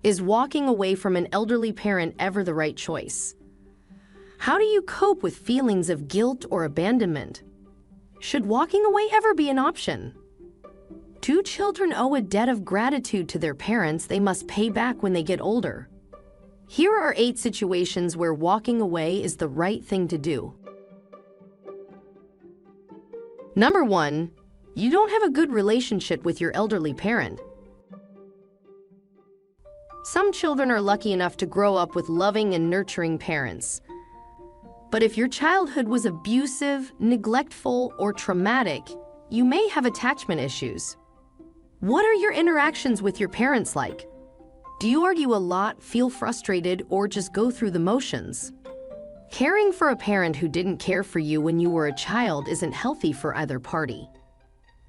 Is walking away from an elderly parent ever the right choice? How do you cope with feelings of guilt or abandonment? Should walking away ever be an option? Do children owe a debt of gratitude to their parents they must pay back when they get older? Here are 8 situations where walking away is the right thing to do. Number 1, you don't have a good relationship with your elderly parent. Some children are lucky enough to grow up with loving and nurturing parents. But if your childhood was abusive, neglectful, or traumatic, you may have attachment issues. What are your interactions with your parents like? Do you argue a lot, feel frustrated, or just go through the motions? Caring for a parent who didn't care for you when you were a child isn't healthy for either party.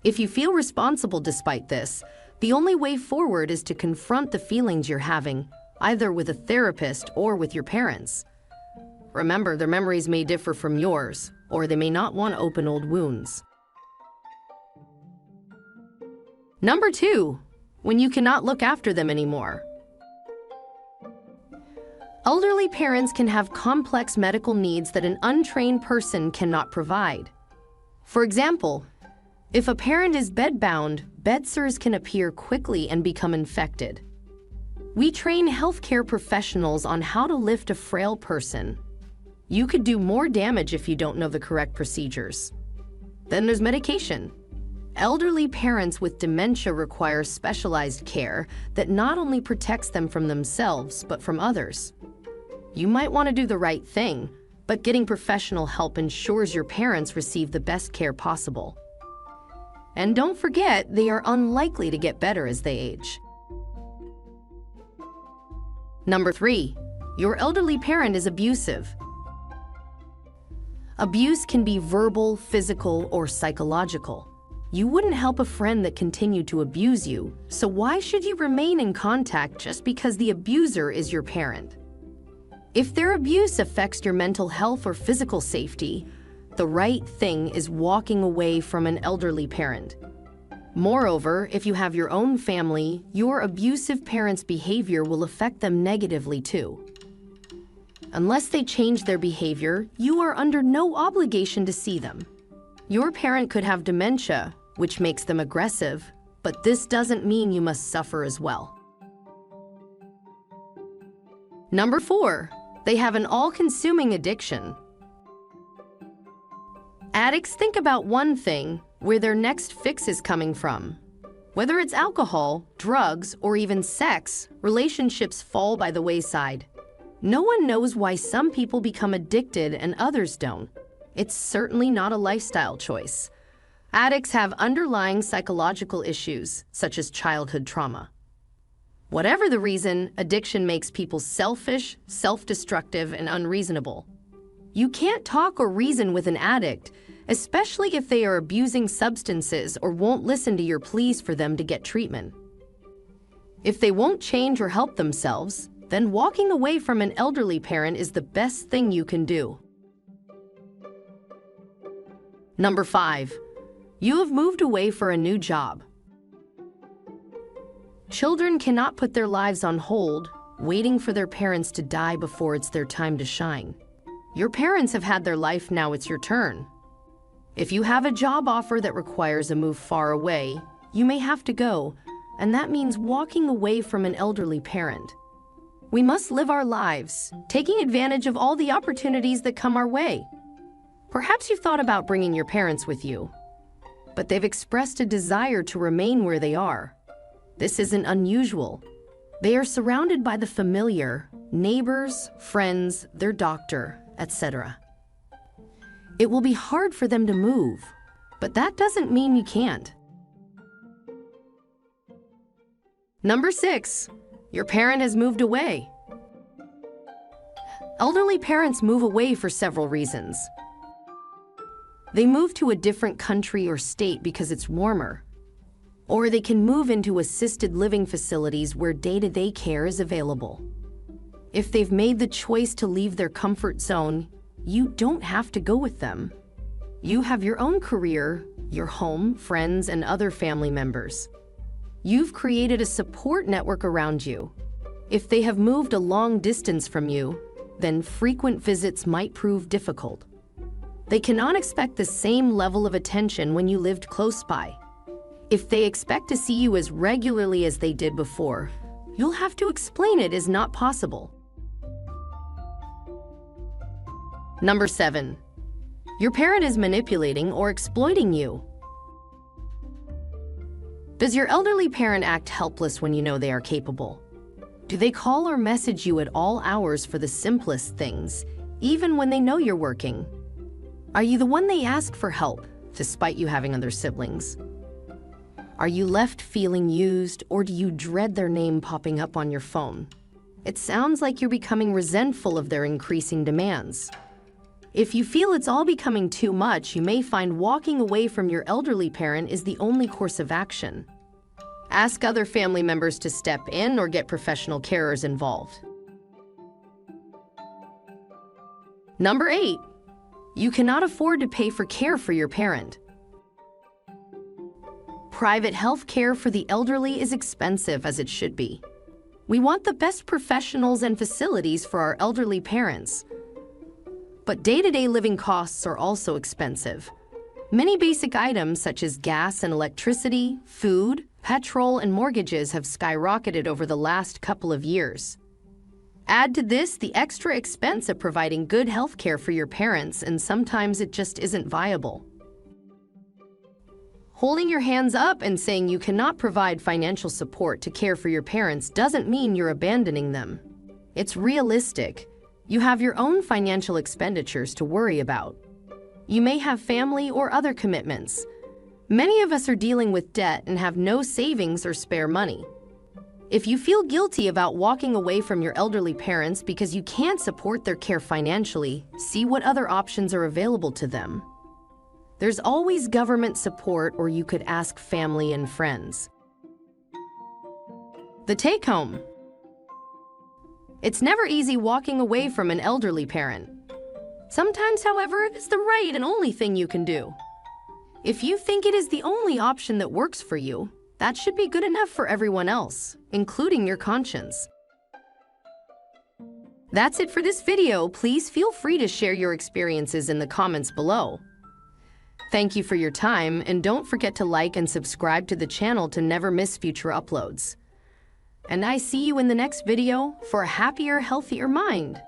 If you feel responsible despite this, the only way forward is to confront the feelings you're having, either with a therapist or with your parents. Remember, their memories may differ from yours, or they may not want to open old wounds. Number 2, when you cannot look after them anymore. Elderly parents can have complex medical needs that an untrained person cannot provide. For example, if a parent is bedbound, bed sores can appear quickly and become infected. We train healthcare professionals on how to lift a frail person. You could do more damage if you don't know the correct procedures. Then there's medication. Elderly parents with dementia require specialized care that not only protects them from themselves, but from others. You might want to do the right thing, but getting professional help ensures your parents receive the best care possible. And don't forget, they are unlikely to get better as they age. Number 3, your elderly parent is abusive. Abuse can be verbal, physical, or psychological. You wouldn't help a friend that continued to abuse you, so why should you remain in contact just because the abuser is your parent? If their abuse affects your mental health or physical safety, the right thing is walking away from an elderly parent. Moreover, if you have your own family, your abusive parents' behavior will affect them negatively too. Unless they change their behavior, you are under no obligation to see them. Your parent could have dementia, which makes them aggressive, but this doesn't mean you must suffer as well. Number 4, they have an all-consuming addiction. Addicts think about one thing, where their next fix is coming from. Whether it's alcohol, drugs, or even sex, relationships fall by the wayside. No one knows why some people become addicted and others don't. It's certainly not a lifestyle choice. Addicts have underlying psychological issues, such as childhood trauma. Whatever the reason, addiction makes people selfish, self-destructive, and unreasonable. You can't talk or reason with an addict, especially if they are abusing substances or won't listen to your pleas for them to get treatment. If they won't change or help themselves, then walking away from an elderly parent is the best thing you can do. Number 5, you have moved away for a new job. Children cannot put their lives on hold, waiting for their parents to die before it's their time to shine. Your parents have had their life, now it's your turn. If you have a job offer that requires a move far away, you may have to go, and that means walking away from an elderly parent. We must live our lives, taking advantage of all the opportunities that come our way. Perhaps you've thought about bringing your parents with you, but they've expressed a desire to remain where they are. This isn't unusual. They are surrounded by the familiar, neighbors, friends, their doctor, etc. It will be hard for them to move, but that doesn't mean you can't. Number 6, your parent has moved away. Elderly parents move away for several reasons. They move to a different country or state because it's warmer. Or they can move into assisted living facilities where day-to-day care is available. If they've made the choice to leave their comfort zone, you don't have to go with them. You have your own career, your home, friends, and other family members. You've created a support network around you. If they have moved a long distance from you, then frequent visits might prove difficult. They cannot expect the same level of attention when you lived close by. If they expect to see you as regularly as they did before, you'll have to explain it is not possible. Number 7. Your parent is manipulating or exploiting you. Does your elderly parent act helpless when you know they are capable? Do they call or message you at all hours for the simplest things, even when they know you're working? Are you the one they ask for help, despite you having other siblings? Are you left feeling used, or do you dread their name popping up on your phone? It sounds like you're becoming resentful of their increasing demands. If you feel it's all becoming too much, you may find walking away from your elderly parent is the only course of action. Ask other family members to step in or get professional carers involved. Number 8. You cannot afford to pay for care for your parent. Private health care for the elderly is expensive, as it should be. We want the best professionals and facilities for our elderly parents. But day-to-day living costs are also expensive. Many basic items such as gas and electricity, food, petrol, and mortgages have skyrocketed over the last couple of years. Add to this the extra expense of providing good health care for your parents, and sometimes it just isn't viable. Holding your hands up and saying you cannot provide financial support to care for your parents doesn't mean you're abandoning them. It's realistic. You have your own financial expenditures to worry about. You may have family or other commitments. Many of us are dealing with debt and have no savings or spare money. If you feel guilty about walking away from your elderly parents because you can't support their care financially, see what other options are available to them. There's always government support, or you could ask family and friends. The take-home. It's never easy walking away from an elderly parent. Sometimes, however, it is the right and only thing you can do. If you think it is the only option that works for you, that should be good enough for everyone else, including your conscience. That's it for this video. Please feel free to share your experiences in the comments below. Thank you for your time, and don't forget to like and subscribe to the channel to never miss future uploads. And I see you in the next video for a happier, healthier mind.